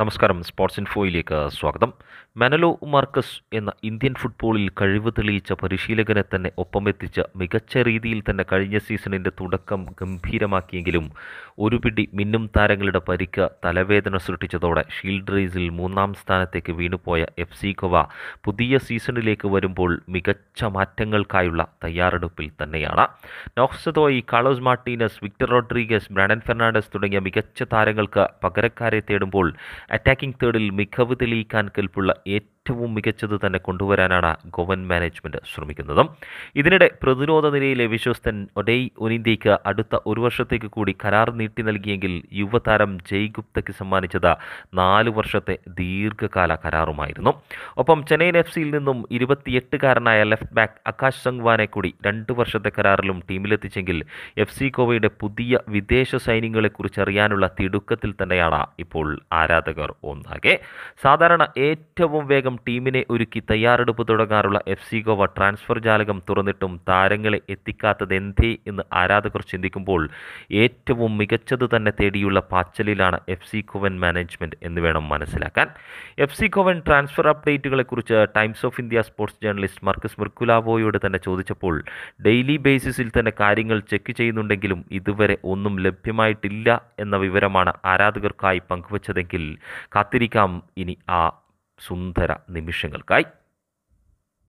നമസ്കാരം. സ്പോർട്സ് ഇൻഫോയിലേക്ക് സ്വാഗതം. മാനലോ മാർക്കസ് എന്ന ഇന്ത്യൻ ഫുട്ബോളിൽ കഴിവ് തെളിയിച്ച പരിശീലകനെ തന്നെ ഒപ്പമെത്തിച്ച മികച്ച രീതിയിൽ തന്നെ കഴിഞ്ഞ സീസണിൻ്റെ തുടക്കം ഗംഭീരമാക്കിയെങ്കിലും ഒരു പിടി മിന്നും താരങ്ങളുടെ പരിക്ക് തലവേദന സൃഷ്ടിച്ചതോടെ ഷീൽഡ് റേസിൽ 3-ാം സ്ഥാനത്തേക്ക് വീണുപോയ FC ഗോവ പുതിയ സീസണിലേക്ക് വരുമ്പോൾ മികച്ച മാറ്റങ്ങൾക്കായുള്ള തയ്യാറെടുപ്പിൽ തന്നെയാണ്. Noah Sadaoui, Carlos Martinez, Victor Rodriguez, Brandon Fernandes തുടങ്ങിയ മികച്ച താരങ്ങൾക്ക് പകരക്കാരെ തേടുമ്പോൾ അറ്റാക്കിംഗ് തേർഡിൽ മികവ് തെളിയിക്കാൻ കെൽപ്പുള്ള ഏറ്റവും മികച്ചത് തന്നെ കൊണ്ടുവരാനാണ് ഗോവൻ മാനേജ്മെൻറ്റ് ശ്രമിക്കുന്നത്. ഇതിനിടെ പ്രതിരോധ നിരയിലെ വിശ്വസ്തൻ ഒഡേയ് ഒനിന്ത്യയ്ക്ക് അടുത്ത ഒരു വർഷത്തേക്ക് കൂടി കരാർ നീട്ടി നൽകിയെങ്കിൽ യുവതാരം ജയ് ഗുപ്തയ്ക്ക് സമ്മാനിച്ചത് 4 വർഷത്തെ ദീർഘകാല കരാറുമായിരുന്നു. ഒപ്പം ചെന്നൈയിൻ FC നിന്നും 28-കാരനായ ലെഫ്റ്റ് ബാക്ക് ആകാശ് സംഗ്വാനെ കൂടി 2 വർഷത്തെ കരാറിലും ടീമിലെത്തിച്ചെങ്കിൽ FC ഗോവയുടെ പുതിയ വിദേശ സൈന്യങ്ങളെക്കുറിച്ച് അറിയാനുള്ള തിടുക്കത്തിൽ തന്നെയാണ് ഇപ്പോൾ ആരാധകർ ഒന്നാകെ. സാധാരണ ഏറ്റവും വേഗം ടീമിനെ ഒരുക്കി തയ്യാറെടുപ്പ് തുടങ്ങാറുള്ള FC ഗോവ ട്രാൻസ്ഫർ ജാലകം തുറന്നിട്ടും താരങ്ങളെ എത്തിക്കാത്തത് എന്തേ എന്ന് ആരാധകർ ചിന്തിക്കുമ്പോൾ ഏറ്റവും മികച്ചത് തന്നെ തേടിയുള്ള പാച്ചലിലാണ് FC ഗോവൻ മാനേജ്മെൻറ്റ് എന്ന് വേണം മനസ്സിലാക്കാൻ. FC ഗോവൻ ട്രാൻസ്ഫർ അപ്ഡേറ്റുകളെക്കുറിച്ച് Times of India sports journalist Marcus മെർക്കുലാവോയോട് തന്നെ ചോദിച്ചപ്പോൾ ഡെയിലി ബേസിസിൽ തന്നെ കാര്യങ്ങൾ ചെക്ക് ചെയ്യുന്നുണ്ടെങ്കിലും ഇതുവരെ ഒന്നും ലഭ്യമായിട്ടില്ല എന്ന വിവരമാണ് ആരാധകർക്കായി പങ്കുവച്ചതെങ്കിൽ കാത്തിരിക്കാം ഇനി ആ സുന്ദര നിമിഷങ്ങൾക്കായി.